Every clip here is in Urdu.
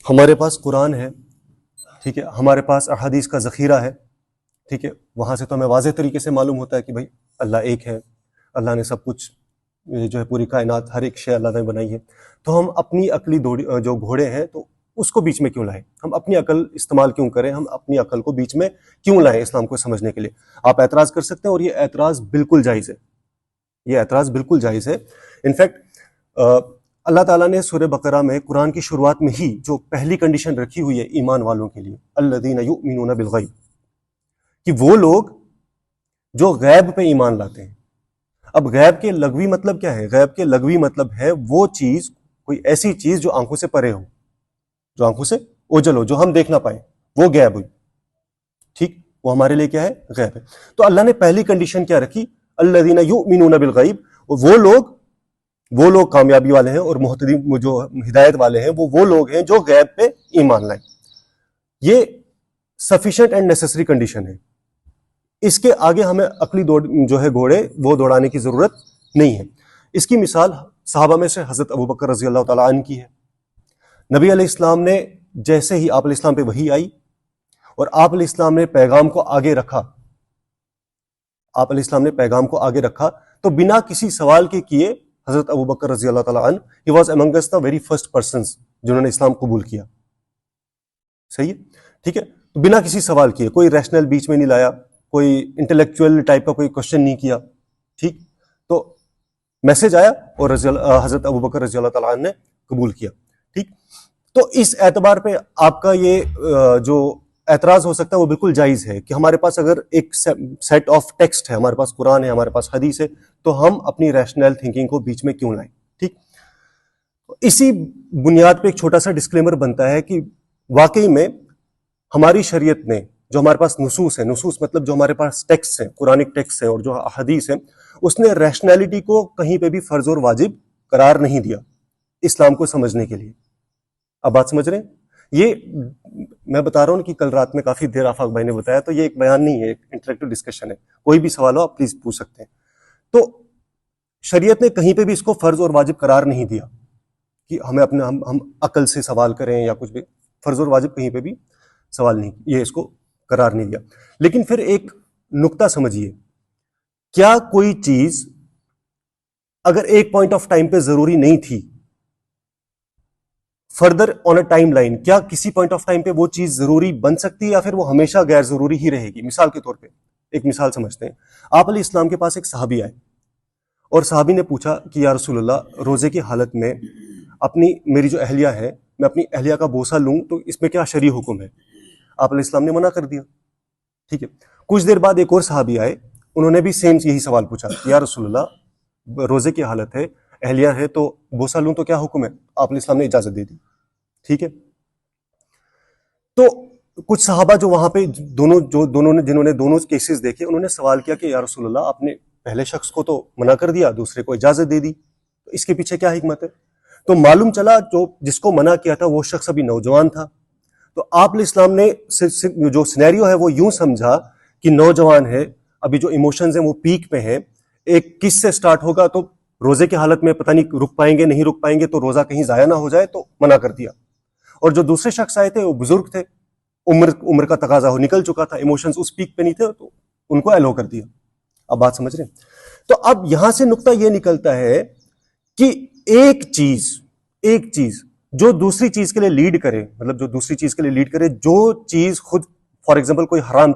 ہمارے پاس قرآن ہے، ٹھیک ہے، ہمارے پاس احادیث کا ذخیرہ ہے، ٹھیک ہے، وہاں سے تو ہمیں واضح طریقے سے معلوم ہوتا ہے کہ بھائی اللہ ایک ہے، اللہ نے سب کچھ جو ہے پوری کائنات ہر ایک شے اللہ نے بنائی ہے. تو ہم اپنی عقلی جو گھوڑے ہیں تو اس کو بیچ میں کیوں لائیں؟ ہم اپنی عقل استعمال کیوں کریں؟ ہم اپنی عقل کو بیچ میں کیوں لائیں اسلام کو سمجھنے کے لیے؟ آپ اعتراض کر سکتے ہیں، اور یہ اعتراض بالکل جائز ہے، یہ اعتراض بالکل جائز ہے. انفیکٹ اللہ تعالیٰ نے سورہ بقرہ میں قرآن کی شروعات میں ہی جو پہلی کنڈیشن رکھی ہوئی ہے ایمان والوں کے لیے، الذین یؤمنون بالغیب، کہ وہ لوگ جو غیب پہ ایمان لاتے ہیں. اب غیب کے لغوی مطلب کیا ہے؟ غیب کے لغوی مطلب ہے وہ چیز، کوئی ایسی چیز جو آنکھوں سے پرے ہو، جو آنکھوں سے اوجل ہو، جو ہم دیکھ نہ پائیں، وہ غیب ہوئی. ٹھیک، وہ ہمارے لیے کیا ہے؟ غیب ہے. تو اللہ نے پہلی کنڈیشن کیا رکھی؟ الذین یؤمنون بالغیب. وہ لوگ کامیابی والے ہیں اور محتدین جو ہدایت والے ہیں وہ لوگ ہیں جو غیب پہ ایمان لائیں. یہ سفیشینٹ اینڈ نیسیسری کنڈیشن ہے. اس کے آگے ہمیں عقلی جو ہے گھوڑے وہ دوڑانے کی ضرورت نہیں ہے. اس کی مثال صحابہ میں سے حضرت ابوبکر رضی اللہ تعالیٰ عنہ کی ہے. نبی علیہ السلام نے جیسے ہی آپ علیہ السلام پہ وحی آئی اور آپ علیہ السلام نے پیغام کو آگے رکھا، آپ علیہ السلام نے پیغام کو آگے رکھا تو بنا کسی سوال کے کیے حضرت ابوبکر رضی اللہ تعالیٰ عنہ he was amongst the very first persons جنہوں نے اسلام قبول کیا. صحیح ہے، ٹھیک ہے. تو بنا کسی سوال کیے، کوئی ریشنل بیچ میں نہیں لایا، کوئی انٹلیکچوئل ٹائپ کا کوئی کوشچن نہیں کیا. ٹھیک، تو میسج آیا اور حضرت ابوبکر رضی اللہ تعالیٰ عنہ نے قبول کیا. ٹھیک، تو اس اعتبار پہ آپ کا یہ جو اعتراض ہو سکتا ہے وہ بالکل جائز ہے کہ ہمارے پاس اگر ایک سیٹ آف ٹیکسٹ ہے، ہمارے پاس قرآن ہے، ہمارے پاس حدیث ہے، تو ہم اپنی ریشنل تھنکنگ کو بیچ میں کیوں لائیں. ٹھیک، اسی بنیاد پہ ایک چھوٹا سا ڈسکلیمر بنتا ہے کہ واقعی میں ہماری شریعت نے جو ہمارے پاس نصوص ہیں، نصوص مطلب جو ہمارے پاس ٹیکسٹ ہیں، قرآنک ٹیکسٹ ہیں اور جو حدیث ہیں، اس نے ریشنلٹی کو کہیں پہ بھی فرض اور واجب قرار نہیں دیا اسلام کو سمجھنے کے لیے. اب بات سمجھ رہے ہیں؟ یہ میں بتا رہا ہوں کہ کل رات میں کافی دیر آفاق بھائی نے بتایا، تو یہ ایک بیان نہیں ہے، ایک انٹریکٹیو ڈسکشن ہے. کوئی بھی سوال ہو آپ پلیز پوچھ سکتے ہیں. تو شریعت نے کہیں پہ بھی اس کو فرض اور واجب قرار نہیں دیا کہ ہمیں ہم عقل سے سوال کریں یا کچھ بھی. فرض اور واجب کہیں پہ بھی سوال نہیں، یہ اس کو قرار نہیں دیا. لیکن پھر ایک نقطہ سمجھیے، کیا کوئی چیز اگر ایک پوائنٹ آف ٹائم پہ ضروری نہیں تھی، further on a time line کیا کسی پوائنٹ آف ٹائم پہ وہ چیز ضروری بن سکتی ہے یا پھر وہ ہمیشہ غیر ضروری ہی رہے گی؟ مثال کے طور پہ ایک مثال سمجھتے ہیں. آپ علیہ السلام کے پاس ایک صحابی آئے اور صحابی نے پوچھا کہ یا رسول اللہ، روزے کی حالت میں میری جو اہلیہ ہے، میں اپنی اہلیہ کا بوسہ لوں تو اس میں کیا شرعی حکم ہے؟ آپ علیہ السلام نے منع کر دیا. ٹھیک ہے، کچھ دیر بعد ایک اور صحابی آئے، انہوں نے بھی سیم یہی سوال پوچھا کہ یا رسول اللہ، روزے کی حالت ہے، اہلیہ ہے، تو بوسہ لوں تو کیا حکم ہے؟ آپ علیہ السلام نے اجازت دے دی. ٹھیک ہے، تو کچھ صحابہ جو وہاں پہ جنہوں نے دونوں کیسز دیکھے، انہوں نے سوال کیا کہ یا رسول اللہ، آپ نے پہلے شخص کو تو منع کر دیا، دوسرے کو اجازت دے دی، تو اس کے پیچھے کیا حکمت ہے؟ تو معلوم چلا جس کو منع کیا تھا وہ شخص ابھی نوجوان تھا. تو آپ علیہ السلام نے جو سینیریو ہے وہ یوں سمجھا کہ نوجوان ہے، ابھی جو ایموشنز ہیں وہ پیک پہ ہیں، ایک کس سے سٹارٹ ہوگا، تو روزے کی حالت میں پتہ نہیں رک پائیں گے نہیں رک پائیں گے، تو روزہ کہیں ضائع نہ ہو جائے، تو منع کر دیا. اور جو دوسرے شخص آئے تھے وہ بزرگ تھے، عمر کا تقاضا ہو نکل چکا تھا، ایموشنز اس پیک پہ نہیں تھے، تو ان کو ایلو کر دیا. اب بات سمجھ رہے ہیں؟ تو اب یہاں سے نقطہ یہ نکلتا ہے کہ ایک چیز جو دوسری چیز کے لیے لیڈ کرے، مطلب جو دوسری چیز کے لیے لیڈ کرے، جو چیز خود فار ایگزامپل کوئی حرام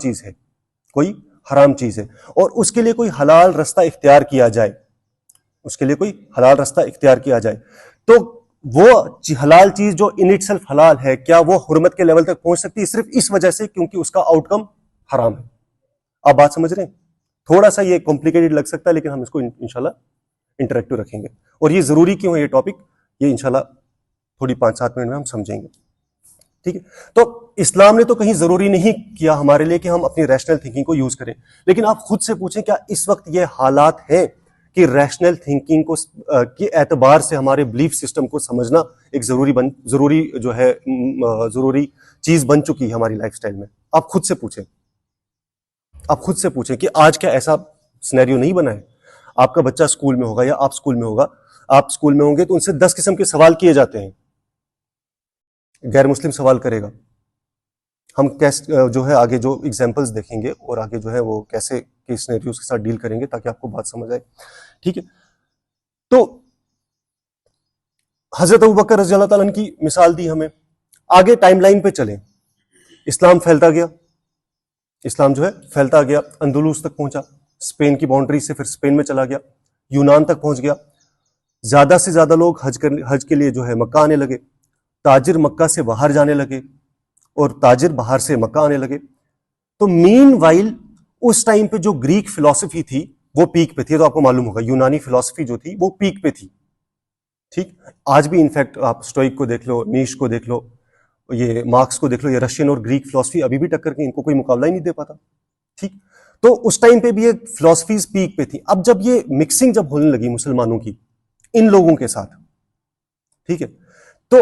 چیز ہے اور اس کے لیے کوئی حلال رستہ اختیار کیا جائے، تو وہ حلال چیز جو ان اٹ سیلف حلال ہے، کیا وہ حرمت کے لیول تک پہنچ سکتی ہے صرف اس وجہ سے کیونکہ اس کا آؤٹ کم حرام ہے؟ آپ بات سمجھ رہے ہیں؟ تھوڑا سا یہ کمپلیکیٹڈ لگ سکتا ہے لیکن ہم اس کو انشاءاللہ انٹریکٹیو رکھیں گے. اور یہ ضروری کیوں ہے یہ ٹاپک، یہ انشاءاللہ تھوڑی 5-7 منٹ میں ہم سمجھیں گے. ٹھیک ہے، تو اسلام نے تو کہیں ضروری نہیں کیا ہمارے لیے کہ ہم اپنی ریشنل تھنکنگ کو یوز کریں. لیکن آپ خود سے پوچھیں، کیا اس وقت یہ حالات ہیں کہ ریشنل تھنکنگ کو کے اعتبار سے ہمارے بلیف سسٹم کو سمجھنا ایک ضروری چیز بن چکی ہے ہماری لائف سٹائل میں؟ آپ خود سے پوچھیں کہ آج کیا ایسا سینیریو نہیں بنا ہے؟ آپ کا بچہ اسکول میں ہوگا یا آپ اسکول میں ہوں گے تو ان سے 10 قسم کے سوال کیے جاتے ہیں. غیر مسلم سوال کرے گا. ہم جو ہے آگے جو ایگزامپلس دیکھیں گے اور آگے جو ہے وہ کیسے کس سینیریوز کے ساتھ ڈیل کریں گے تاکہ آپ کو بات سمجھ آئے. ٹھیک ہے, تو حضرت ابوبکر رضی اللہ تعالیٰ عنہ کی مثال دی ہمیں. آگے ٹائم لائن پہ چلیں, اسلام پھیلتا گیا, اسلام جو ہے پھیلتا گیا, اندلس تک پہنچا, اسپین کی باؤنڈری سے پھر اسپین میں چلا گیا, یونان تک پہنچ گیا. زیادہ سے زیادہ لوگ حج کے لیے جو ہے مکہ آنے لگے, تاجر مکہ سے باہر جانے لگے اور تاجر باہر سے مکہ آنے لگے. تو مین وائل اس ٹائم پہ جو گریک فلسفی تھی وہ پیک پہ تھی, تو آپ کو معلوم ہوگا یونانی فلسفی جو تھی وہ پیک پہ تھی. ٹھیک, آج بھی انفیکٹ آپ اسٹوئک کو دیکھ لو, نیش کو دیکھ لو, یہ مارکس کو دیکھ لو, یہ رشین اور گریک فلسفی ابھی بھی ٹکر کے ان کو کوئی مقابلہ ہی نہیں دے پاتا. ٹھیک, تو اس ٹائم پہ بھی یہ فلسفیز پیک پہ تھی. اب جب یہ مکسنگ جب ہونے لگی مسلمانوں کی ان لوگوں کے ساتھ, ٹھیک ہے, تو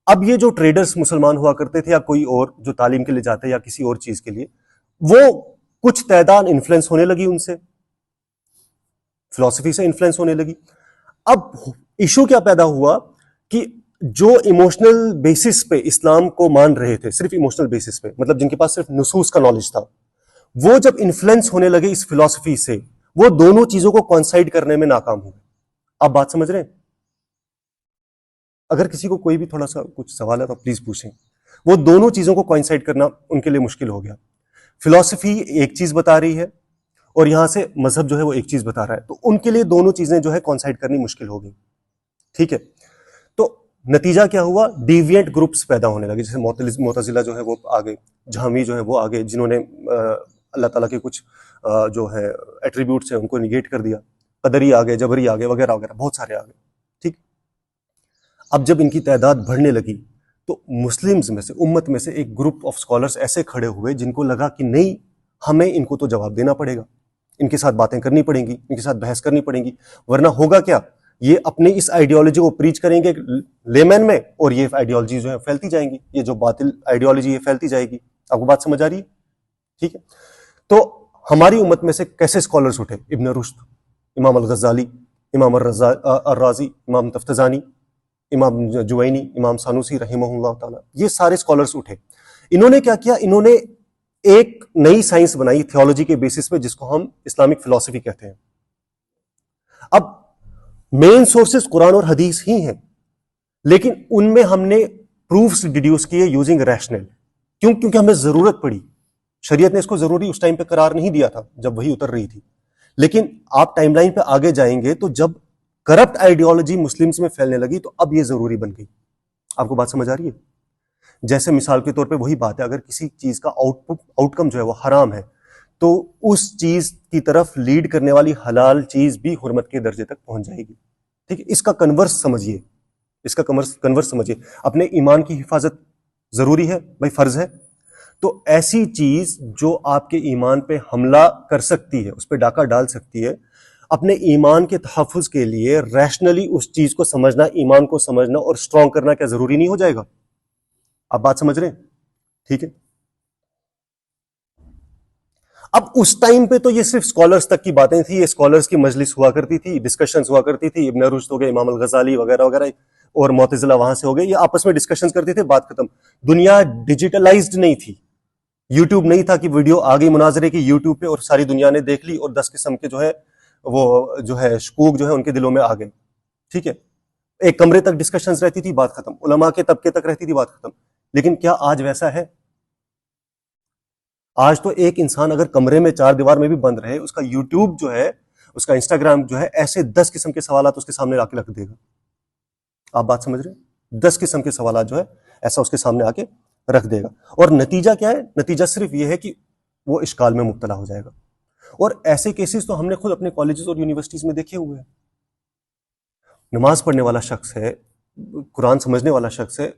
اب یہ جو ٹریڈرز مسلمان ہوا کرتے تھے یا کوئی اور جو تعلیم کے لیے جاتے یا کسی اور چیز کے لیے, وہ کچھ تعداد انفلوئنس ہونے لگی, ان سے فلسفی سے انفلوئنس ہونے لگی. اب ایشو کیا پیدا ہوا کہ جو ایموشنل بیسس پہ اسلام کو مان رہے تھے, صرف ایموشنل بیسس پہ, مطلب جن کے پاس صرف نصوص کا نالج تھا, وہ جب انفلوئنس ہونے لگے اس فلسفی سے, وہ دونوں چیزوں کو کوانسائڈ کرنے میں ناکام ہوئے. آپ بات سمجھ رہے ہیں؟ اگر کسی کو کوئی بھی تھوڑا سا کچھ سوال ہے تو پلیز پوچھیں. وہ دونوں چیزوں کو کوانسائڈ کرنا ان کے لیے مشکل ہو گیا. فلسفی ایک چیز بتا رہی ہے اور یہاں سے مذہب جو ہے وہ ایک چیز بتا رہا ہے, تو ان کے لیے دونوں چیزیں جو ہے کوانسائڈ کرنی مشکل ہو گئی. ٹھیک ہے, تو نتیجہ کیا ہوا, ڈیوینٹ گروپس پیدا ہونے لگے, جیسے معتزلہ جو ہے وہ آگے, جہمی جو ہے وہ آگے, جنہوں نے اللہ تعالیٰ کے کچھ جو ہے ایٹریبیوٹس ہیں ان کو نگیٹ کر دیا, قدری آگے, جبری آگے, وغیرہ وغیرہ, بہت سارے آگے. ٹھیک, اب جب ان کی تعداد بڑھنے لگی تو مسلمز میں سے, امت میں سے ایک گروپ آف اسکالرس ایسے کھڑے ہوئے جن کو لگا کہ نہیں, ہمیں ان کو تو جواب دینا پڑے گا, ان کے ساتھ باتیں کرنی پڑیں گی, ان کے ساتھ بحث کرنی پڑیں گی, ورنہ ہوگا کیا, یہ اپنی اس آئیڈیالوجی کو پریچ کریں گے لیمن میں, اور یہ آئیڈیالوجی جو ہے پھیلتی جائیں گی, یہ جو باطل آئیڈیالوجی ہے پھیلتی جائے گی. آپ کو بات سمجھ آ رہی ہے؟ ٹھیک ہے, تو ہماری امت میں سے کیسے اسکالرس اٹھے, ابن رشد, امام الغزالی, امام الرازی, امام تفتزانی, امام جوینی, امام سانوسی رحمہ اللہ تعالیٰ, یہ سارے اسکالرس اٹھے. انہوں نے کیا کیا, انہوں نے ایک نئی سائنس بنائی تھیولوجی کے بیسس پہ, جس کو ہم اسلامک فلسفی کہتے ہیں. اب مین سورسز قرآن اور حدیث ہی ہیں, لیکن ان میں ہم نے پروفس ڈیڈیوس کیے یوزنگ ریشنل. کیونکہ ہمیں ضرورت پڑی, شریعت نے اس کو ضروری اس ٹائم پہ قرار نہیں دیا تھا جب وہی اتر رہی تھی, لیکن آپ ٹائم لائن پہ آگے جائیں گے تو جب کرپٹ آئیڈیالوجی مسلمز میں پھیلنے لگی تو اب یہ ضروری بن گئی. آپ کو بات سمجھ آ رہی ہے؟ جیسے مثال کے طور پہ وہی بات ہے, اگر کسی چیز کا آؤٹ کم جو ہے وہ حرام ہے, تو اس چیز کی طرف لیڈ کرنے والی حلال چیز بھی حرمت کے درجے تک پہنچ جائے گی. ٹھیک ہے, اس کا کنورس سمجھیے, اس کا کنورس سمجھیے. اپنے ایمان کی حفاظت ضروری ہے بھائی, فرض ہے, تو ایسی چیز جو آپ کے ایمان پہ حملہ کر سکتی ہے, اس پہ ڈاکہ ڈال سکتی ہے, اپنے ایمان کے تحفظ کے لیے ریشنلی اس چیز کو سمجھنا, ایمان کو سمجھنا اور اسٹرانگ کرنا کیا ضروری نہیں ہو جائے گا؟ آپ بات سمجھ رہے ہیں؟ ٹھیک ہے, اب اس ٹائم پہ تو یہ صرف اسکالرس تک کی باتیں تھی, یہ اسکالرس کی مجلس ہوا کرتی تھی, ڈسکشنز ہوا کرتی تھی, ابن رشد ہو گئے, امام الغزالی وغیرہ وغیرہ, اور معتزلہ وہاں سے ہو گئے, یہ آپس میں ڈسکشنز کرتے تھے, بات ختم. دنیا ڈیجیٹلائزڈ نہیں تھی, یوٹیوب نہیں تھا کہ ویڈیو آ گئی مناظرے کی یوٹیوب پہ اور ساری دنیا نے دیکھ لی اور 10 قسم کے جو ہے وہ جو ہے شکوک جو ہے ان کے دلوں میں آ گئے. ٹھیک ہے, ایک کمرے تک ڈسکشنز رہتی تھی, بات ختم, علماء کے طبقے تک رہتی تھی, بات ختم. لیکن کیا آج ویسا ہے؟ آج تو ایک انسان اگر کمرے میں 4 دیوار میں بھی بند رہے, اس کا یوٹیوب جو ہے, اس کا انسٹاگرام جو ہے, ایسے 10 قسم کے سوالات اس کے سامنے آ کے رکھ دے گا. آپ بات سمجھ رہے ہیں؟ 10 قسم کے سوالات جو ہے ایسا اس کے سامنے آ کے رکھ دے گا, اور نتیجہ کیا ہے؟ نتیجہ صرف یہ ہے کہ وہ اشکال میں مبتلا ہو جائے گا. اور ایسے کیسز تو ہم نے خود اپنے کالجز اور یونیورسٹیز میں دیکھے ہوئے ہیں. نماز پڑھنے والا شخص ہے, قرآن سمجھنے والا شخص ہے,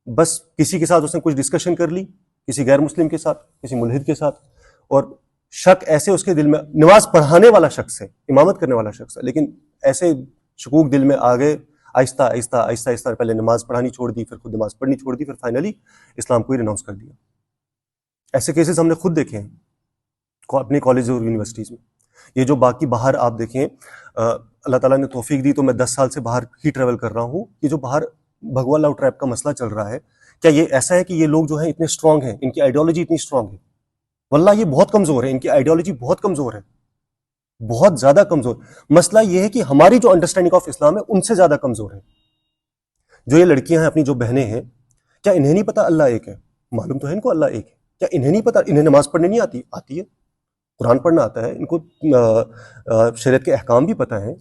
بس کسی کے ساتھ اس نے کچھ ڈسکشن کر لی, کسی غیر مسلم کے ساتھ, کسی ملحد کے ساتھ, اور شک ایسے اس کے دل میں, نماز پڑھانے والا شخص ہے, امامت کرنے والا شخص ہے, لیکن ایسے شکوک دل میں آ گئے, آہستہ آہستہ آہستہ آہستہ پہلے نماز پڑھانی چھوڑ دی, پھر خود نماز پڑھنی چھوڑ دی, پھر فائنلی اسلام کو ہی ریناؤنس کر دیا. ایسے کیسز ہم نے خود دیکھے ہیں اپنے کالج اور یونیورسٹیز میں. یہ جو باقی باہر آپ دیکھیں, اللہ تعالیٰ نے توفیق دی تو میں 10 سال سے باہر ہی ٹریول کر رہا ہوں, یہ جو باہر بھگوا لاؤ ٹریپ کا مسئلہ چل رہا ہے، کیا یہ ایسا ہے کہ یہ لوگ جو ہیں اتنے اسٹرانگ ہیں، ان کی آئیڈیالوجی اتنی اسٹرانگ ہے؟ واللہ یہ بہت کمزور ہے، ان کی آئیڈیالوجی بہت کمزور ہے، بہت زیادہ کمزور. مسئلہ یہ ہے کہ ہماری جو انڈرسٹینڈنگ آف اسلام ہے ان سے زیادہ کمزور ہے. جو یہ لڑکیاں ہیں اپنی جو بہنیں ہیں، کیا انہیں نہیں پتا اللہ ایک ہے؟ معلوم تو ہے ان کو اللہ ایک ہے. کیا انہیں نہیں پتا؟ انہیں نماز پڑھنے نہیں آتی؟ آتی ہے، قرآن پڑھنا آتا ہے ان کو، شریعت کے احکام بھی پتہ ہیں.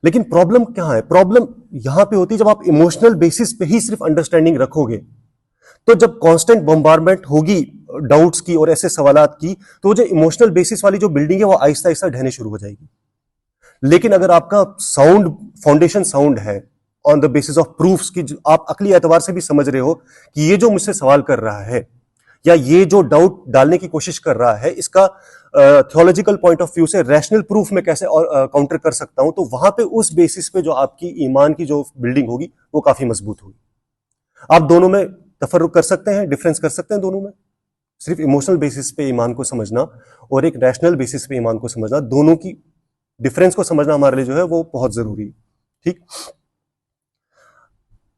لیکن پرابلم کہاں ہے؟ پرابلم یہاں پہ ہوتی ہے جب آپ ایموشنل بیسس پہ ہی صرف انڈرسٹینڈنگ رکھو گے. تو جب کانسٹنٹ بمبارمنٹ ہوگی ڈاؤٹس کی اور ایسے سوالات کی، تو جو ایموشنل بیسس والی جو بلڈنگ ہے وہ آہستہ آہستہ ڈھہنے شروع ہو جائے گی. لیکن اگر آپ کا ساؤنڈ فاؤنڈیشن ساؤنڈ ہے آن دا بیسس آف پروفس کی، آپ عقلی اعتبار سے بھی سمجھ رہے ہو کہ یہ جو مجھ سے سوال کر رہا ہے یا یہ جو ڈاؤٹ ڈالنے کی کوشش کر رہا ہے، اس کا تھیولوجیکل پوائنٹ آف ویو سے ریشنل پروف میں کیسے کاؤنٹر کر سکتا ہوں، تو وہاں پہ اس بیسس پہ جو آپ کی ایمان کی جو بلڈنگ ہوگی وہ کافی مضبوط ہوگی. آپ دونوں میں تفرق کر سکتے ہیں، ڈفرینس کر سکتے ہیں دونوں میں. صرف ایموشنل بیسس پہ ایمان کو سمجھنا اور ایک ریشنل بیسس پہ ایمان کو سمجھنا، دونوں کی ڈفرینس کو سمجھنا ہمارے لیے جو ہے وہ بہت ضروری ہے. ٹھیک،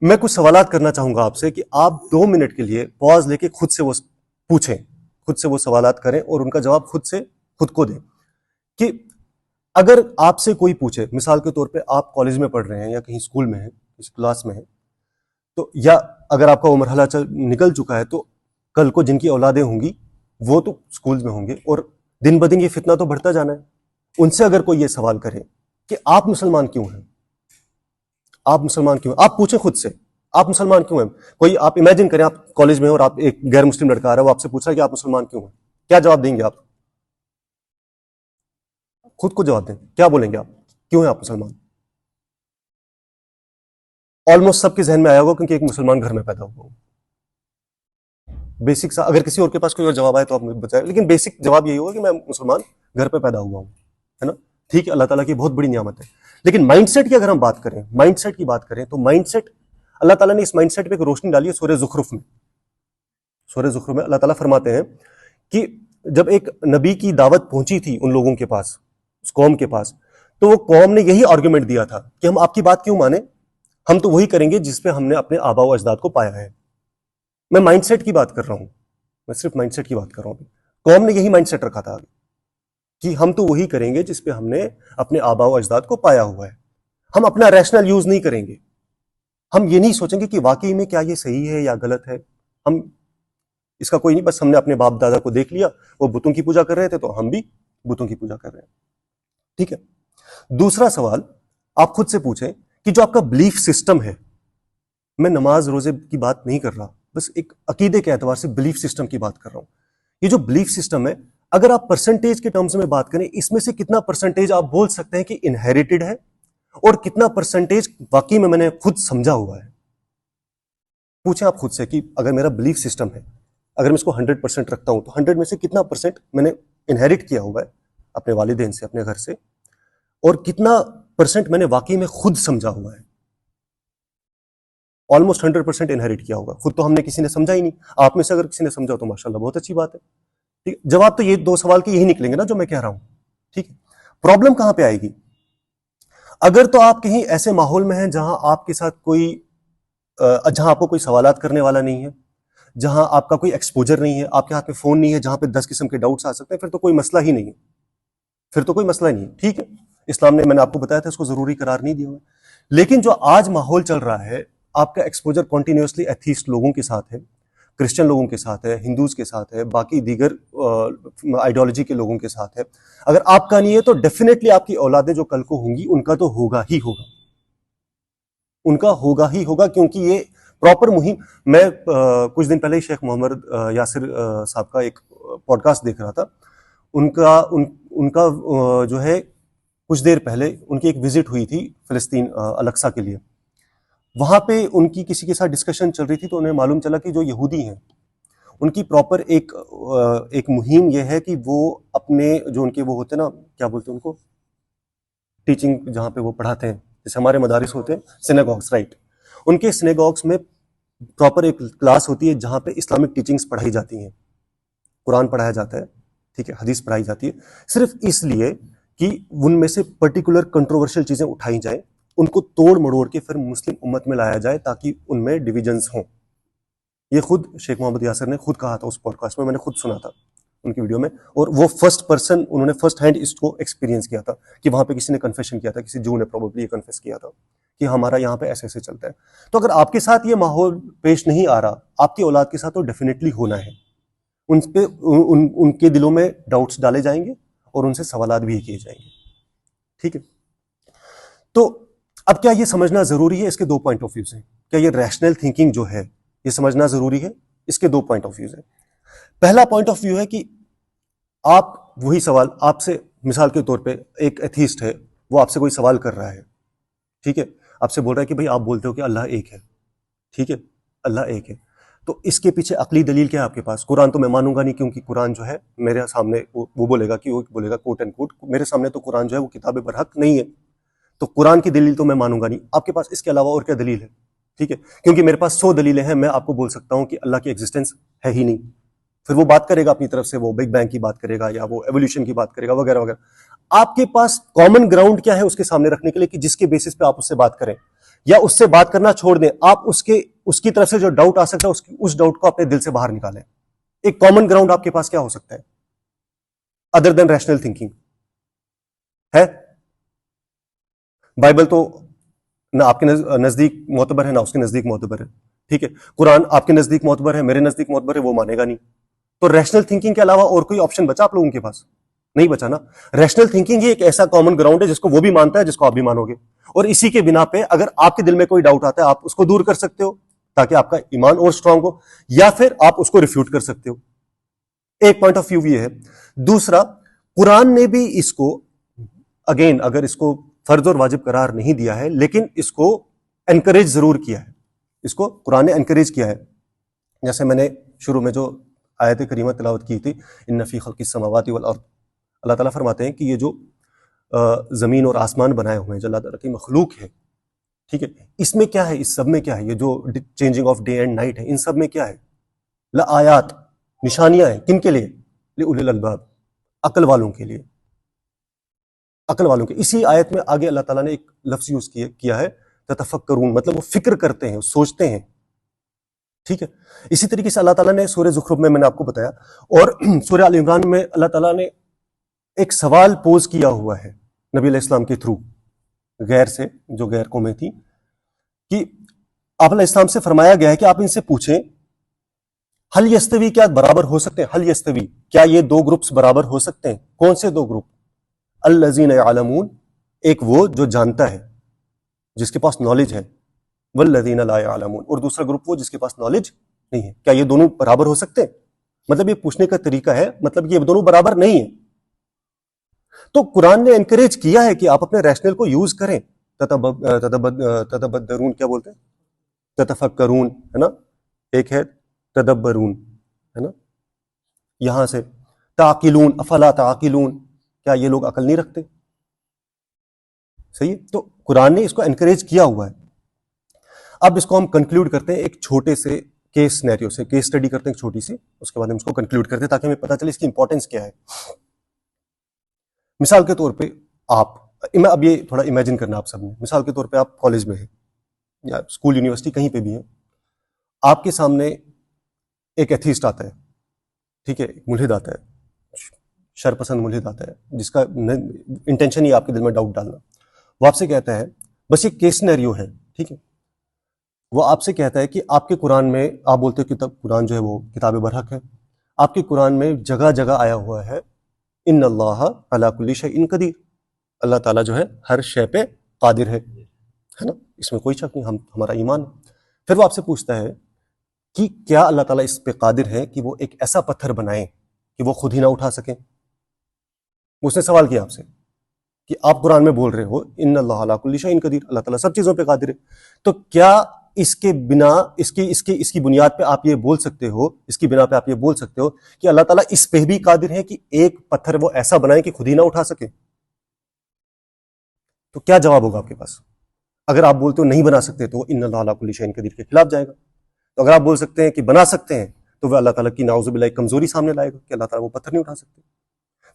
میں کچھ سوالات کرنا چاہوں گا آپ سے کہ آپ 2 منٹ کے لیے پاز لے کے خود سے وہ پوچھیں، خود سے وہ سوالات کریں اور ان کا جواب خود کو دیں. کہ اگر آپ سے کوئی پوچھے، مثال کے طور پہ آپ کالج میں پڑھ رہے ہیں یا کہیں اسکول میں ہیں، کسی کلاس میں ہیں، تو یا اگر آپ کا وہ مرحلہ نکل چکا ہے، تو کل کو جن کی اولادیں ہوں گی وہ تو اسکول میں ہوں گے، اور دن بدن یہ فتنہ تو بڑھتا جانا ہے. ان سے اگر کوئی یہ سوال کرے کہ آپ مسلمان کیوں ہیں، آپ مسلمان کیوں ہیں، آپ پوچھیں خود سے آپ مسلمان کیوں ہیں. کوئی آپ امیجن کریں آپ کالج میں ہیں اور آپ ایک غیر مسلم لڑکا آ رہا ہے، وہ آپ سے پوچھ رہا ہے کہ آپ مسلمان کیوں ہیں، کیا جواب دیں گے آپ؟ خود کو جواب دیں، کیا بولیں گے آپ؟ کیوں ہیں آپ مسلمان؟ آلموسٹ سب کے ذہن میں آیا ہوگا کیونکہ ایک مسلمان گھر میں پیدا ہوا ہوں. بیسک سا، اگر کسی اور کے پاس کوئی اور جواب آئے تو آپ مجھے بتائیں، لیکن بیسک جواب یہی ہوگا کہ میں مسلمان گھر پہ پیدا ہوا ہوں، ہے نا. ٹھیک ہے، اللہ تعالیٰ کی بہت بڑی نعمت ہے. لیکن مائنڈ سیٹ کی اگر ہم بات کریں، مائنڈ سیٹ کی بات کریں، تو مائنڈ سیٹ، اللہ تعالیٰ نے اس مائنڈ سیٹ پہ ایک روشنی ڈالی ہے سورہ زخرف میں. سورہ زخرف میں اللہ تعالیٰ فرماتے ہیں کہ جب ایک نبی کی دعوت پہنچی تھی ان لوگوں کے پاس، اس قوم کے پاس، تو وہ قوم نے یہی آرگومنٹ دیا تھا کہ ہم آپ کی بات کیوں مانیں، ہم تو وہی کریں گے جس پہ ہم نے اپنے آباء و اجداد کو پایا ہے. میں مائنڈ سیٹ کی بات کر رہا ہوں، میں صرف مائنڈ سیٹ کی بات کر رہا ہوں. قوم نے یہی مائنڈ سیٹ رکھا تھا کہ ہم تو وہی کریں گے جس پہ ہم نے اپنے آباء و اجداد کو پایا ہوا ہے. ہم اپنا ریشنل یوز نہیں کریں گے، ہم یہ نہیں سوچیں گے کہ واقعی میں کیا یہ صحیح ہے یا غلط ہے. ہم اس کا کوئی نہیں، بس ہم نے اپنے باپ دادا کو دیکھ لیا وہ بتوں کی پوجا کر رہے تھے تو ہم بھی بتوں کی پوجا کر رہے ہیں. ٹھیک ہے. دوسرا سوال آپ خود سے پوچھیں کہ جو آپ کا بلیف سسٹم ہے، میں نماز روزے کی بات نہیں کر رہا، بس ایک عقیدے کے اعتبار سے بلیف سسٹم کی بات کر رہا ہوں. یہ جو بلیف سسٹم ہے، اگر آپ پرسنٹیج کے ٹرمز میں بات کریں، اس میں سے کتنا پرسنٹیج آپ بول سکتے ہیں کہ انہیریٹڈ ہے اور کتنا پرسنٹیج واقعی میں نے خود سمجھا ہوا ہے؟ پوچھیں آپ خود سے کہ اگر میرا بلیف سسٹم ہے، اگر میں اس کو 100% رکھتا ہوں، تو 100 میں سے کتنا پرسنٹ میں نے انہیریٹ کیا ہوا ہے اپنے والدین سے، اپنے گھر سے، اور کتنا پرسنٹ میں نے واقعی میں خود سمجھا ہوا ہے؟ آلموسٹ 100% انہیریٹ کیا ہوگا. خود تو ہم نے کسی نے سمجھا ہی نہیں. آپ میں سے اگر کسی نے سمجھا تو ماشاءاللہ بہت اچھی بات ہے. ٹھیک، جواب تو یہ 2 سوال کے یہی نکلیں گے نا جو میں کہہ رہا ہوں. ٹھیک ہے. پرابلم کہاں پہ آئے گی؟ اگر تو آپ کہیں ایسے ماحول میں ہیں جہاں آپ کے ساتھ جہاں آپ کو کوئی سوالات کرنے والا نہیں ہے، جہاں آپ کا کوئی ایکسپوجر نہیں ہے، آپ کے ہاتھ میں فون نہیں ہے جہاں پہ 10 قسم کے ڈاؤٹس آ سکتے ہیں، پھر تو کوئی مسئلہ ہی نہیں ہے. پھر تو کوئی مسئلہ ہی نہیں ہے. ٹھیک ہے، اسلام نے، میں نے آپ کو بتایا تھا، اس کو ضروری قرار نہیں دیا ہوا. لیکن جو آج ماحول چل رہا ہے، آپ کا ایکسپوجر کنٹینیوسلی ایتھیسٹ لوگوں کے ساتھ ہے، کرسچن لوگوں کے ساتھ ہے، ہندوز کے ساتھ ہے، باقی دیگر آئیڈیالوجی کے لوگوں کے ساتھ ہے. اگر آپ کا نہیں ہے تو ڈیفینیٹلی آپ کی اولادیں جو کل کو ہوں گی ان کا تو ہوگا ہی ہوگا، ان کا ہوگا ہی ہوگا. کیونکہ یہ پراپر مہم، میں کچھ دن پہلے ہی شیخ محمد یاسر صاحب کا ایک پوڈ کاسٹ دیکھ رہا تھا. ان کا جو ہے کچھ دیر پہلے ان کی ایک وزٹ ہوئی تھی فلسطین، الاقصی کے لیے. وہاں پہ ان کی کسی کے ساتھ ڈسکشن چل رہی تھی تو انہیں معلوم چلا کہ جو یہودی ہیں ان کی پراپر ایک مہم یہ ہے کہ وہ اپنے جو ان کے وہ ہوتے ہیں نا، کیا بولتے ہیں ان کو، ٹیچنگ جہاں پہ وہ پڑھاتے ہیں، جیسے ہمارے مدارس ہوتے ہیں سینیگوگس، رائٹ. ان کے سینیگوگس میں پراپر ایک کلاس ہوتی ہے جہاں پہ اسلامک ٹیچنگز پڑھائی جاتی ہیں، قرآن پڑھایا جاتا ہے، ٹھیک ہے، حدیث پڑھائی جاتی ہے، صرف اس لیے کہ ان میں سے پرٹیکولر کنٹروورشل چیزیں اٹھائی جائیں، ان کو توڑ مڑوڑ کے پھر مسلم امت میں لایا جائے تاکہ ان میں ڈویژنز ہوں. یہ خود شیخ محمد یاسر نے خود کہا تھا اس پوڈ کاسٹ میں نے خود سنا تھا ان کی ویڈیو میں, اور وہ فرسٹ پرسن انہوں نے فرسٹ ہینڈ اس کو ایکسپیرینس کیا تھا کہ وہاں پہ کسی نے کنفیشن کیا تھا, کسی جو نے پروبیبلی یہ کنفیس کیا تھا کہ ہمارا یہاں پہ ایسے ایسے چلتا ہے. تو اگر آپ کے ساتھ یہ ماحول پیش نہیں آ رہا, آپ کی اولاد کے ساتھ تو ڈیفینیٹلی ہونا ہے. ان پہ ان کے دلوں میں ڈاؤٹس ڈالے جائیں گے اور ان سے سوالات بھی کیے جائیں گے. ٹھیک ہے, تو اب کیا یہ سمجھنا ضروری ہے؟ اس کے دو پوائنٹ آف ویوز ہیں. کیا یہ ریشنل تھنکنگ جو ہے یہ سمجھنا ضروری ہے؟ اس کے دو پوائنٹ آف ویوز ہیں. پہلا پوائنٹ آف ویو ہے کہ آپ وہی سوال, آپ سے مثال کے طور پہ ایک ایتھیسٹ ہے, وہ آپ سے کوئی سوال کر رہا ہے, ٹھیک ہے, آپ سے بول رہا ہے کہ بھئی آپ بولتے ہو کہ اللہ ایک ہے, ٹھیک ہے, اللہ ایک ہے, تو اس کے پیچھے عقلی دلیل کیا ہے آپ کے پاس؟ قرآن تو میں مانوں گا نہیں, کیونکہ قرآن جو ہے میرے سامنے وہ بولے گا کہ وہ بولے گا کوٹ اینڈ کوٹ, میرے سامنے تو قرآن جو ہے وہ کتاب برحق نہیں ہے, تو قرآن کی دلیل تو میں مانوں گا نہیں. آپ کے پاس اس کے علاوہ اور کیا دلیل ہے؟ ٹھیک ہے, کیونکہ میرے پاس 100 دلیلیں ہیں, میں آپ کو بول سکتا ہوں کہ اللہ کی ایگزسٹنس ہے ہی نہیں. پھر وہ بات کرے گا اپنی طرف سے, وہ بگ بینگ کی بات کرے گا یا وہ ایولیوشن کی بات کرے گا وغیرہ وغیرہ. آپ کے پاس کامن گراؤنڈ کیا ہے اس کے سامنے رکھنے کے لیے کہ جس کے بیسس پہ آپ اس سے بات کریں, یا اس سے بات کرنا چھوڑ دیں, آپ اس کی طرف سے جو ڈاؤٹ آ سکتا ہے اس ڈاؤٹ کو اپنے دل سے باہر نکالیں. ایک کامن گراؤنڈ آپ کے پاس کیا ہو سکتا ہے ادر دین ریشنل تھنکنگ؟ ہے بائبل تو نہ آپ کے نزدیک معتبر ہے نہ اس کے نزدیک معتبر ہے, ٹھیک ہے, قرآن آپ کے نزدیک معتبر ہے, میرے نزدیک معتبر ہے, وہ مانے گا نہیں. تو ریشنل تھنکنگ کے علاوہ اور کوئی آپشن بچا آپ لوگوں کے پاس؟ نہیں بچا نا. ریشنل تھنکنگ یہ ایک ایسا کامن گراؤنڈ ہے جس کو وہ بھی مانتا ہے, جس کو آپ بھی مانو گے, اور اسی کے بنا پہ اگر آپ کے دل میں کوئی ڈاؤٹ آتا ہے آپ اس کو دور کر سکتے ہو تاکہ آپ کا ایمان اور اسٹرانگ ہو, یا پھر آپ اس کو ریفیوٹ کر سکتے ہو. ایک پوائنٹ آف ویو یہ ہے. دوسرا, قرآن نے بھی اس کو اگین اگر اس کو فرض اور واجب قرار نہیں دیا ہے, لیکن اس کو انکریج ضرور کیا ہے. اس کو قرآن نے انکریج کیا ہے. جیسے میں نے شروع میں جو آیت کریمہ تلاوت کی تھی, ان فی خلق السماوات والارض, اللہ تعالیٰ فرماتے ہیں کہ یہ جو زمین اور آسمان بنائے ہوئے ہیں جو اللہ تعالیٰ کی مخلوق ہے, ٹھیک ہے, اس میں کیا ہے, اس سب میں کیا ہے, یہ جو changing of day and night ہے, ان سب میں کیا ہے؟ لآیات, نشانیاں ہیں. کن کے لیے؟ لأولی الالباب, عقل والوں کے لیے, عقل والوں کے. اسی آیت میں آگے اللہ تعالیٰ نے ایک لفظ یوز کیا ہے تتفکرون, مطلب وہ فکر کرتے ہیں, سوچتے ہیں, ٹھیک ہے. اسی طریقے سے اللہ تعالیٰ نے سورہ زخرف میں نے آپ کو بتایا, اور سورہ آل عمران میں اللہ تعالیٰ نے ایک سوال پوز کیا ہوا ہے نبی علیہ السلام کے تھرو غیر سے, جو غیر قومیں تھیں, کہ آپ علیہ السلام سے فرمایا گیا ہے کہ آپ ان سے پوچھیں حل یستوی, کیا برابر ہو سکتے ہیں؟ حل یستوی, کیا یہ دو گروپس برابر ہو سکتے ہیں؟ کون سے دو گروپ؟ الذین یعلمون, ایک وہ جو جانتا ہے, جس کے پاس نالج ہے, والذین لا یعلمون, اور دوسرا گروپ وہ جس کے پاس نالج نہیں ہے. کیا یہ دونوں برابر ہو سکتے ہیں؟ مطلب یہ پوچھنے کا طریقہ ہے, مطلب یہ دونوں برابر نہیں ہیں. تو قرآن نے انکریج کیا ہے کہ آپ اپنے ریشنل کو یوز کریں. تتبدرون, کیا بولتے ہیں, تتفکرون, ہے نا, ایک ہے تدبرون, ہے نا, یہاں سے تعقلون, افلا تعقلون, کیا یہ لوگ عقل نہیں رکھتے؟ صحیح ہے. تو قرآن نے اس کو انکریج کیا ہوا ہے. اب اس کو ہم کنکلوڈ کرتے ہیں ایک چھوٹے سے کیس سینیریو سے, کیس اسٹڈی کرتے ہیں ایک چھوٹی سی, اس کے بعد ہم اس کو کنکلوڈ کرتے ہیں تاکہ ہمیں پتہ چلے اس کی امپورٹنس کیا ہے. مثال کے طور پہ آپ, اب یہ تھوڑا امیجن کرنا آپ سب نے, مثال کے طور پہ آپ کالج میں ہیں یا اسکول یونیورسٹی کہیں پہ بھی ہیں, آپ کے سامنے ایک ایتھیسٹ آتا ہے, ٹھیک ہے, ایک ملحد آتا ہے, شرپسند ملحد آتا ہے, جس کا انٹینشن ہی آپ کے دل میں ڈاؤٹ ڈالنا. وہ آپ سے کہتا ہے, بس یہ کیس سینیریو ہے, ٹھیک ہے, وہ آپ سے کہتا ہے کہ آپ کے قرآن میں, آپ بولتے ہو کہ قرآن جو ہے وہ کتاب برحق ہے, آپ کے قرآن میں جگہ جگہ آیا ہوا ہے ان اللہ علی کل شیء قدیر, اللہ تعالیٰ جو ہے ہر شے پہ قادر ہے نا, اس میں کوئی شک نہیں, ہمارا ایمان ہے. پھر وہ آپ سے پوچھتا ہے کہ کیا اللہ تعالیٰ اس پہ قادر ہے کہ وہ ایک ایسا پتھر بنائیں کہ وہ خود ہی نہ اٹھا سکیں؟ اس نے سوال کیا آپ سے کہ آپ قرآن میں بول رہے ہو ان اللہ علی کل شیء قدیر, اللہ تعالیٰ سب چیزوں پہ قادر ہے, تو کیا اس کے بنا اس کی بنیاد پہ آپ یہ بول سکتے ہو, اس کی بنا پہ آپ یہ بول سکتے ہو کہ اللہ تعالیٰ اس پہ بھی قادر ہے کہ ایک پتھر وہ ایسا بنائے کہ خود ہی نہ اٹھا سکے؟ تو کیا جواب ہوگا آپ کے پاس؟ اگر آپ بولتے ہو نہیں بنا سکتے تو ان اللہ علی کل شیء قدیر کے خلاف جائے گا. تو اگر آپ بول سکتے ہیں کہ بنا سکتے ہیں تو وہ اللہ تعالیٰ کی نعوذ باللہ کمزوری سامنے لائے گا کہ اللہ تعالیٰ وہ پتھر نہیں اٹھا سکتے.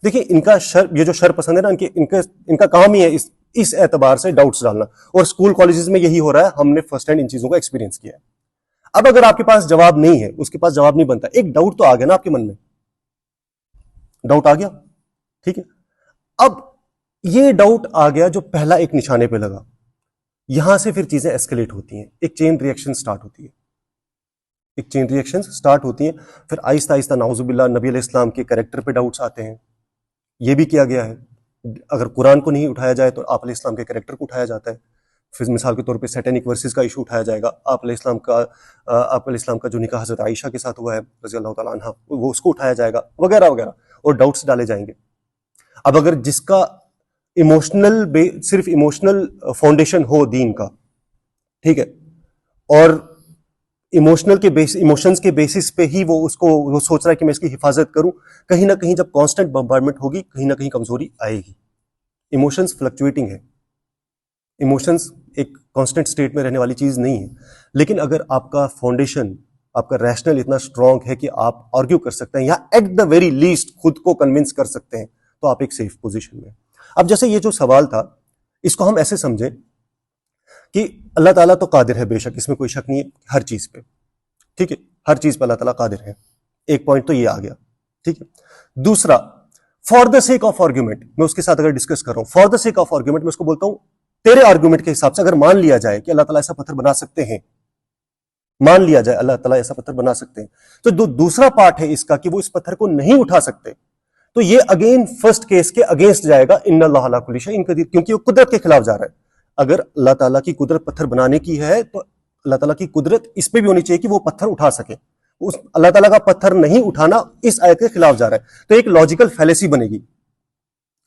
دیکھیں ان کا یہ جو شر پسند ہے نا، ان کا کام ہی ہے اس اعتبار سے ڈاؤٹس ڈالنا، اور اسکول کالجز میں یہی ہو رہا ہے. ہم نے فرسٹ ہینڈ ان چیزوں کا ایکسپیرینس کیا ہے. اب اگر آپ کے پاس جواب نہیں ہے، اس کے پاس جواب نہیں بنتا، ایک ڈاؤٹ تو آ گیا نا آپ کے من میں، ڈاؤٹ آ گیا. ٹھیک ہے، اب یہ ڈاؤٹ آ گیا جو پہلا ایک نشانے پہ لگا، یہاں سے پھر چیزیں ایسکیلیٹ ہوتی ہیں، ایک چین ریئیکشن سٹارٹ ہوتی ہے، ایک چین ریئیکشن سٹارٹ ہوتی ہیں. پھر آہستہ آہستہ نعوذ باللہ نبی علیہ السلام کے کریکٹر پہ ڈاؤٹس آتے ہیں. یہ بھی کیا گیا ہے، اگر قرآن کو نہیں اٹھایا جائے تو آپ علیہ السلام کے کریکٹر کو اٹھایا جاتا ہے. پھر مثال کے طور پہ سیٹینک ورسز کا ایشو اٹھایا جائے گا، آپ علیہ السلام کا جو نکاح حضرت عائشہ کے ساتھ ہوا ہے رضی اللہ تعالیٰ عنہ، وہ اس کو اٹھایا جائے گا، وغیرہ وغیرہ، اور ڈاؤٹس ڈالے جائیں گے. اب اگر جس کا صرف ایموشنل فاؤنڈیشن ہو دین کا، ٹھیک ہے، اور ایموشنز کے بیسس پہ ہی وہ سوچ رہا ہے کہ میں اس کی حفاظت کروں، کہیں نہ کہیں جب کانسٹنٹ بمبارڈمنٹ ہوگی کہیں نہ کہیں کمزوری آئے گی. ایموشنز فلکچویٹنگ ہے، ایموشنز ایک کانسٹنٹ اسٹیٹ میں رہنے والی چیز نہیں ہے. لیکن اگر آپ کا فاؤنڈیشن، آپ کا ریشنل اتنا اسٹرانگ ہے کہ آپ آرگیو کر سکتے ہیں یا ایٹ دا ویری لیسٹ خود کو کنونس کر سکتے ہیں، تو آپ ایک سیف پوزیشن میں. اب جیسے یہ جو سوال تھا، اس کو ہم ایسے سمجھیں کہ اللہ تعالیٰ تو قادر ہے، بے شک اس میں کوئی شک نہیں ہے، ہر چیز پہ. ٹھیک ہے، ہر چیز پہ اللہ تعالیٰ قادر ہے. ایک پوائنٹ تو یہ آ گیا. ٹھیک ہے، دوسرا، for the sake of argument, میں اس کے ساتھ اگر ڈسکس کر رہا ہوں، for the sake of argument میں اس کو بولتا ہوں تیرے آرگیومنٹ کے حساب سے اگر مان لیا جائے کہ اللہ تعالیٰ ایسا پتھر بنا سکتے ہیں، مان لیا جائے اللہ تعالیٰ ایسا پتھر بنا سکتے ہیں، تو جو دوسرا پارٹ ہے اس کا کہ وہ اس پتھر کو نہیں اٹھا سکتے، تو یہ اگین فرسٹ کیس کے اگینسٹ جائے گا، ان اللہ علی کل شیء قدیر، کیونکہ وہ قدرت کے خلاف جا رہا ہے. اگر اللہ تعالیٰ کی قدرت پتھر بنانے کی ہے تو اللہ تعالیٰ کی قدرت اس پہ بھی ہونی چاہیے کہ وہ پتھر اٹھا سکے. اللہ تعالیٰ کا پتھر نہیں اٹھانا اس آیت کے خلاف جا رہا ہے، تو ایک لاجیکل فیلیسی بنے گی.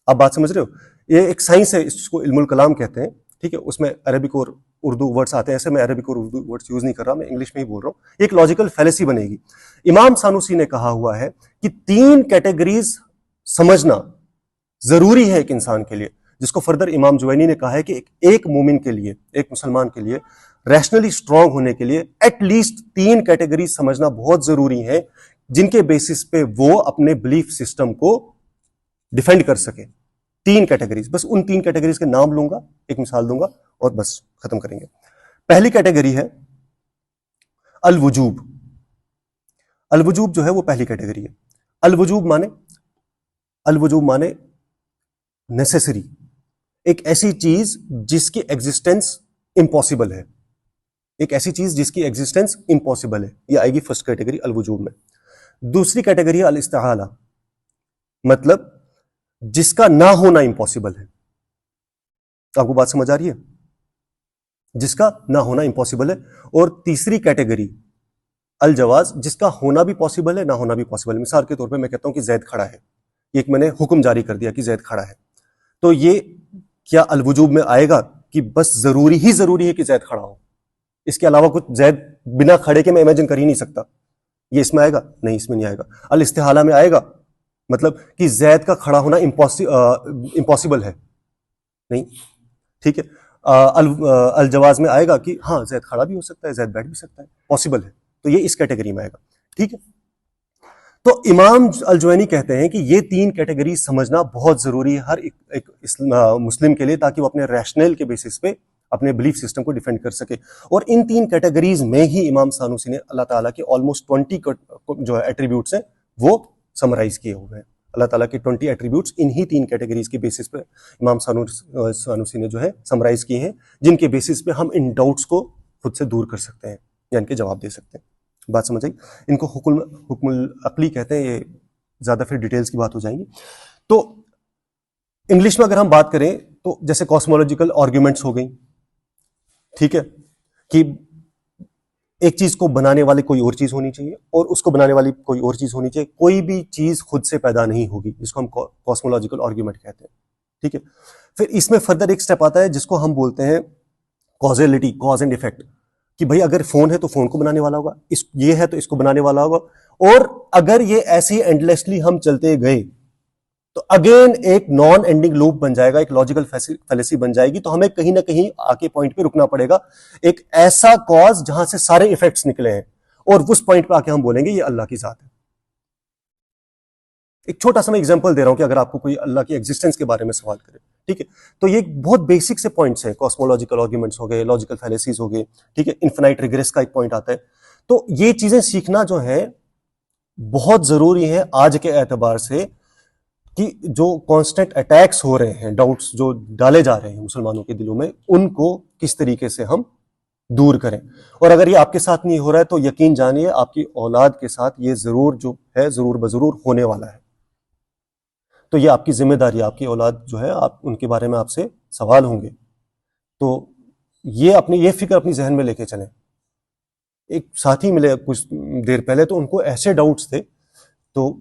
آپ بات سمجھ رہے ہو؟ یہ ایک سائنس ہے، اس کو علم الکلام کہتے ہیں. ٹھیک ہے، اس میں عربک اور اردو ورڈز آتے ہیں، ایسے میں عربک اور اردو ورڈز یوز نہیں کر رہا، میں انگلش میں ہی بول رہا ہوں. ایک لاجیکل فیلیسی بنے گی. امام سانوسی نے کہا ہوا ہے کہ 3 کیٹیگریز سمجھنا ضروری ہے ایک انسان کے لیے، جس کو فردر امام جوینی نے کہا ہے کہ ایک مومن کے لیے، ایک مسلمان کے لیے ریشنلی اسٹرانگ ہونے کے لیے ایٹ لیسٹ 3 کیٹیگریز سمجھنا بہت ضروری ہے، جن کے بیسس پہ وہ اپنے بلیف سسٹم کو ڈیفینڈ کر سکے. 3 کیٹیگریز، بس ان 3 کیٹیگریز کے نام لوں گا، ایک مثال دوں گا اور بس ختم کریں گے. پہلی کیٹیگری ہے الوجوب. الوجوب جو ہے وہ پہلی کیٹیگری ہے. الوجوب مانے نیسیسری، ایک ایسی چیز جس کی ایگزسٹنس امپاسبل ہے، ایک ایسی چیز جس کی ایگزسٹنس امپاسبل ہے، یہ آئے گی فرسٹ کیٹیگری الوجوب میں. دوسری کیٹیگری ہے الاستحالہ، مطلب جس کا نہ ہونا امپاسبل ہے. آپ کو بات سمجھ آ رہی ہے؟ جس کا نہ ہونا امپاسبل ہے. اور تیسری کیٹیگری الجواز، جس کا ہونا بھی پاسبل ہے، نہ ہونا بھی پاسبل ہے. مثال کے طور پہ میں کہتا ہوں کہ زید کھڑا ہے، ایک میں نے حکم جاری کر دیا کہ زید کھڑا ہے، تو یہ کیا الوجوب میں آئے گا کہ بس ضروری ہے کہ زید کھڑا ہو، اس کے علاوہ کچھ زید بنا کھڑے کے میں امیجن کر ہی نہیں سکتا، یہ اس میں آئے گا؟ نہیں، اس میں نہیں آئے گا. الاستحالہ میں آئے گا، مطلب کہ زید کا کھڑا ہونا امپاسبل ہے، نہیں. ٹھیک ہے. الجواز میں آئے گا کہ ہاں زید کھڑا بھی ہو سکتا ہے، زید بیٹھ بھی سکتا ہے، پاسبل ہے، تو یہ اس کیٹیگری میں آئے گا. ٹھیک ہے. تو امام الجوینی کہتے ہیں کہ یہ 3 کیٹیگری سمجھنا بہت ضروری ہے ہر ایک مسلم کے لیے، تاکہ وہ اپنے ریشنل کے بیسس پہ اپنے بلیف سسٹم کو ڈیفینڈ کر سکے. اور ان 3 کیٹیگریز میں ہی امام سانوسی نے اللہ تعالیٰ کے آلموسٹ 20 جو ہے ایٹریبیوٹس ہیں وہ سمرائز کیے ہوئے ہیں. اللہ تعالیٰ کے 20 ایٹریبیوٹس انہی 3 کیٹیگریز کے بیسس پہ امام سانوسی نے جو ہے سمرائز کیے ہیں، جن کے بیسس پہ ہم ان ڈاؤٹس کو خود سے دور کر سکتے ہیں یا ان کے جواب دے سکتے ہیں. بات سمجھ آئی؟ ان کو حکم العقلی کہتے ہیں. یہ زیادہ پھر ڈیٹیلز کی بات ہو جائیں گی. تو انگلش میں اگر ہم بات کریں تو جیسے کاسمولوجیکل آرگیومنٹس ہو گئیں، ٹھیک ہے، کہ ایک چیز کو بنانے والے کوئی اور چیز ہونی چاہیے اور اس کو بنانے والی کوئی اور چیز ہونی چاہیے، کوئی بھی چیز خود سے پیدا نہیں ہوگی، جس کو ہم کاسمولوجیکل آرگیومنٹ کہتے ہیں. ٹھیک ہے. پھر اس میں فردر ایک سٹیپ آتا ہے جس کو ہم بولتے ہیں کازیلٹی، کاز اینڈ ایفیکٹ، کہ بھائی اگر فون ہے تو فون کو بنانے والا ہوگا، یہ ہے تو اس کو بنانے والا ہوگا. اور اگر یہ ایسے اینڈلیسلی ہم چلتے گئے تو اگین ایک نان اینڈنگ لوپ بن جائے گا، ایک لاجیکل فیلیسی بن جائے گی. تو ہمیں کہیں نہ کہیں آ کے پوائنٹ پہ رکنا پڑے گا، ایک ایسا کاز جہاں سے سارے ایفیکٹس نکلے ہیں، اور اس پوائنٹ پہ آ کے ہم بولیں گے یہ اللہ کی ذات ہے. ایک چھوٹا سا میں ایگزامپل دے رہا ہوں کہ اگر آپ کو کوئی اللہ کی ایگزسٹنس کے بارے میں سوال کرے، ٹھیک ہے، تو یہ ایک بہت بیسک سے پوائنٹس ہیں، کاسمولوجیکل آرگیومنٹس ہو گئے، لاجیکل فیلیسیز ہو گئے، ٹھیک ہے، انفینائٹ ریگریس کا ایک پوائنٹ آتا ہے. تو یہ چیزیں سیکھنا جو ہے بہت ضروری ہے آج کے اعتبار سے، کہ جو کانسٹنٹ اٹیکس ہو رہے ہیں، ڈاؤٹس جو ڈالے جا رہے ہیں مسلمانوں کے دلوں میں، ان کو کس طریقے سے ہم دور کریں. اور اگر یہ آپ کے ساتھ نہیں ہو رہا ہے تو یقین جانیے آپ کی اولاد کے ساتھ یہ ضرور جو ہے ضرور بضرور ہونے والا ہے. تو یہ آپ کی ذمہ داری، آپ کی اولاد جو ہے، آپ ان کے بارے میں آپ سے سوال ہوں گے. تو یہ فکر اپنی ذہن میں لے کے چلیں. ایک ساتھی ملے کچھ دیر پہلے، تو ان کو ایسے ڈاؤٹس تھے، تو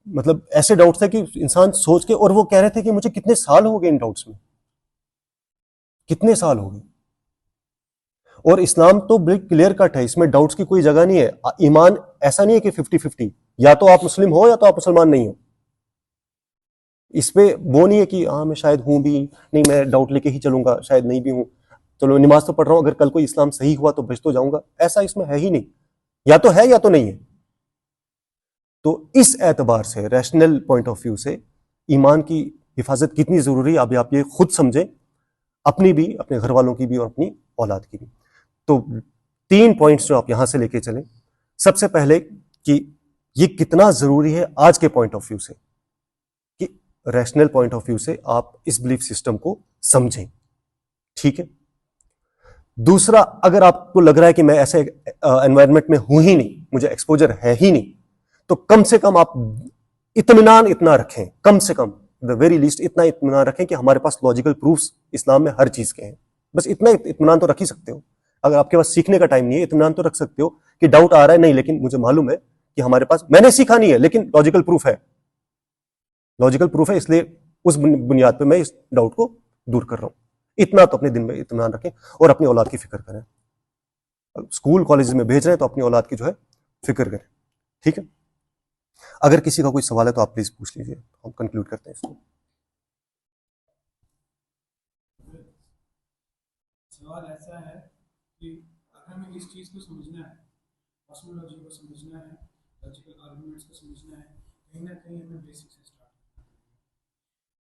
مطلب ایسے ڈاؤٹس تھے کہ انسان سوچ کے، اور وہ کہہ رہے تھے کہ مجھے کتنے سال ہو گئے ان ڈاؤٹس میں، کتنے سال ہو گئے. اور اسلام تو بالکل کلیئر کٹ ہے، اس میں ڈاؤٹس کی کوئی جگہ نہیں ہے. ایمان ایسا نہیں ہے کہ 50-50، یا تو آپ مسلم ہو یا تو آپ مسلمان نہیں ہو. اس پہ وہ نہیں ہے کہ ہاں میں شاید ہوں بھی نہیں، میں ڈاؤٹ لے کے ہی چلوں گا، شاید نہیں بھی ہوں، چلو نماز تو پڑھ رہا ہوں، اگر کل کوئی اسلام صحیح ہوا تو بچ تو جاؤں گا. ایسا اس میں ہے ہی نہیں، یا تو ہے یا تو نہیں ہے. تو اس اعتبار سے ریشنل پوائنٹ آف ویو سے ایمان کی حفاظت کتنی ضروری ہے ابھی آپ یہ خود سمجھیں، اپنی بھی، اپنے گھر والوں کی بھی، اور اپنی اولاد کی بھی. تو 3 پوائنٹس جو آپ یہاں سے لے کے چلیں. سب سے پہلے کہ یہ کتنا ضروری ہے آج کے پوائنٹ آف ویو سے، کہ ریشنل پوائنٹ آف ویو سے آپ اس بلیف سسٹم کو سمجھیں. ٹھیک ہے. دوسرا، اگر آپ کو لگ رہا ہے کہ میں ایسے انوائرمنٹ میں ہوں ہی نہیں، مجھے ایکسپوجر ہے ہی نہیں، تو کم سے کم آپ اطمینان اتنا رکھیں، کم سے کم دا ویری لیسٹ اتنا اطمینان رکھیں کہ ہمارے پاس لاجیکل پروفس اسلام میں ہر چیز کے ہیں. بس اتنا اطمینان تو رکھ ہی سکتے ہو. اگر آپ کے پاس سیکھنے کا ٹائم نہیں ہے، اطمینان تو رکھ سکتے ہو کہ ڈاؤٹ آ رہا ہے نہیں، لیکن مجھے معلوم ہے کہ ہمارے پاس، میں نے سیکھا نہیں ہے لیکن لاجیکل پروف ہے، لاجیکل پروف ہے، اس لیے اس بنیاد پہ میں اس ڈاؤٹ کو دور کر رہا ہوں. اتنا تو اپنے دل میں اطمینان رکھیں، اور اپنی اولاد کی فکر کریں. اسکول کالج میں بھیج رہے ہیں تو اپنی اولاد کی جو ہے فکر کریں. ٹھیک ہے. اگر کسی کا کوئی سوال ہے تو آپ پلیز پوچھ لیجیے، ہم کنکلوڈ کرتے ہیں اس کو. سوال ایسا ہے کہ اگر ہمیں اس چیز کو سمجھنا ہے، کاسمولوجی کو سمجھنا ہے، لاجیکل آرگومنٹس کو سمجھنا ہے، کہیں نہ کہیں ہمیں بیسک سے اسٹارٹ کرنا ہے.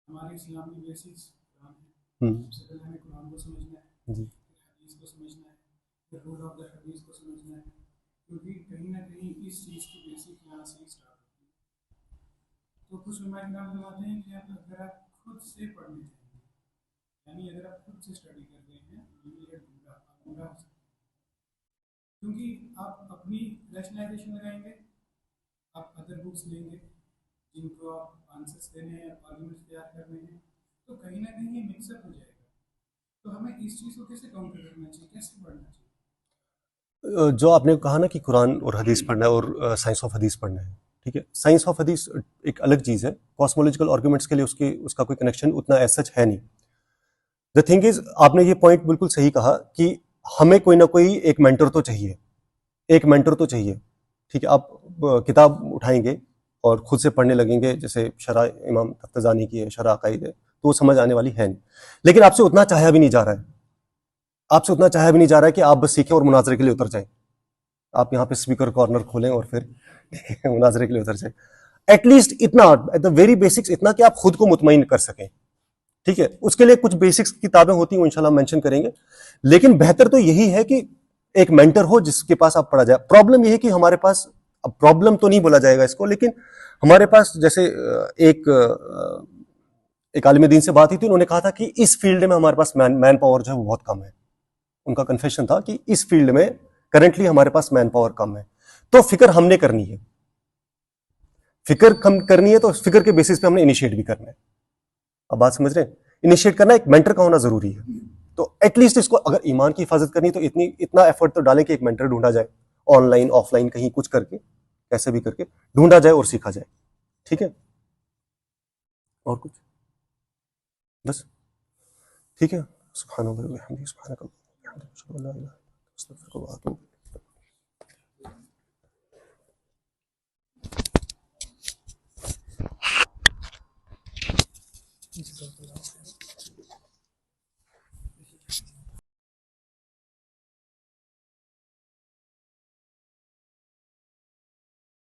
ہمارے اسلام کی بیسکس قرآن ہے. سب سے پہلے ہمیں قرآن کو سمجھنا ہے، جی. پھر حدیث کو سمجھنا ہے، پھر رول آف دا حدیث کو سمجھنا ہے، کیونکہ کہیں نہ کہیں اس چیز کی بیسک یہاں سے اسٹارٹ ہوتی ہے. تو کچھ علماء کرام فرماتے ہیں کہ اگر آپ خود سے پڑھنے چاہیے، یعنی اگر آپ خود سے اسٹڈی کر رہے ہیں، آپ گمراہ ہو سکتے ہیں، کیونکہ آپ اپنی ریشنلائزیشن لگائیں گے، آپ ادر بکس لیں گے جن کو آپ آنسرس دینے ہیں، آرگومنٹس تیار کرنے ہیں، تو کہیں نہ کہیں یہ مکس اپ ہو جائے گا. تو ہمیں اس چیز کو کیسے کاؤنٹر کرنا چاہیے، کیسے پڑھنا چاہیے؟ جو آپ نے کہا نا کہ قرآن اور حدیث پڑھنا ہے اور سائنس آف حدیث پڑھنا ہے، ٹھیک ہے. سائنس آف حدیث ایک الگ چیز ہے. کاسمولوجیکل آرگومنٹس کے لیے اس کا کوئی کنیکشن اتنا ایز سچ ہے نہیں. دا تھنگ از، آپ نے یہ پوائنٹ بالکل صحیح کہا کہ ہمیں کوئی نہ کوئی ایک مینٹر تو چاہیے، ایک مینٹر تو چاہیے. ٹھیک ہے. آپ کتاب اٹھائیں گے اور خود سے پڑھنے لگیں گے، جیسے شرح امام تفتزانی کی ہے، شرح عقائد ہے، تو وہ سمجھ آنے والی ہے نہیں. لیکن آپ سے اتنا چاہا بھی نہیں جا رہا ہے، آپ سے اتنا چاہا بھی نہیں جا رہا ہے کہ آپ بس سیکھیں اور مناظرے کے لیے اتر جائیں. آپ یہاں پہ اسپیکر کارنر کھولیں اور پھر مناظرے کے لیے اتر جائیں. ایٹ لیسٹ اتنا، ایٹ دا ویری بیسکس اتنا کہ آپ خود کو مطمئن کر سکیں. ٹھیک ہے. اس کے لیے کچھ بیسکس کتابیں ہوتی ہیں، وہ انشاءاللہ مینشن کریں گے. لیکن بہتر تو یہی ہے کہ ایک مینٹر ہو جس کے پاس آپ پڑھا جائے. پرابلم یہ ہے کہ ہمارے پاس، اب پرابلم تو نہیں بولا جائے گا اس کو، لیکن ہمارے پاس جیسے ایک عالم دین سے بات ہوئی تھی، انہوں نے کہا تھا کہ اس فیلڈ میں ہمارے پاس مین پاور جو ہے وہ بہت کم ہے. ان کا کنفیشن تھا کہ اس فیلڈ میں کرنٹلی ہمارے پاس مین پاور کم ہے. تو فکر ہم نے کرنی ہے، فکر کم کرنی ہے، تو فکر کے بیسس پہ ہم نے انیشیٹ بھی کرنا ہے. اب بات سمجھ رہے ہیں؟ انیشیٹ کرنا ایک مینٹر کا ہونا ضروری ہے. تو ایٹ لیسٹ اس کو اگر ایمان کی حفاظت کرنی تو اتنا ایفرٹ تو ڈالیں کہ ایک مینٹر ڈھونڈا جائے، آن لائن آف لائن کہیں کچھ کر کے، کیسے بھی کر کے ڈھونڈا جائے اور سیکھا جائے. ٹھیک ہے. اور کچھ بس ٹھیک ہے. سبحان اللہ وبحمدہ، سبحانک اللہم وبحمدک، اشہد ان لا الہ الا انت، استغفرک واتوب الیک.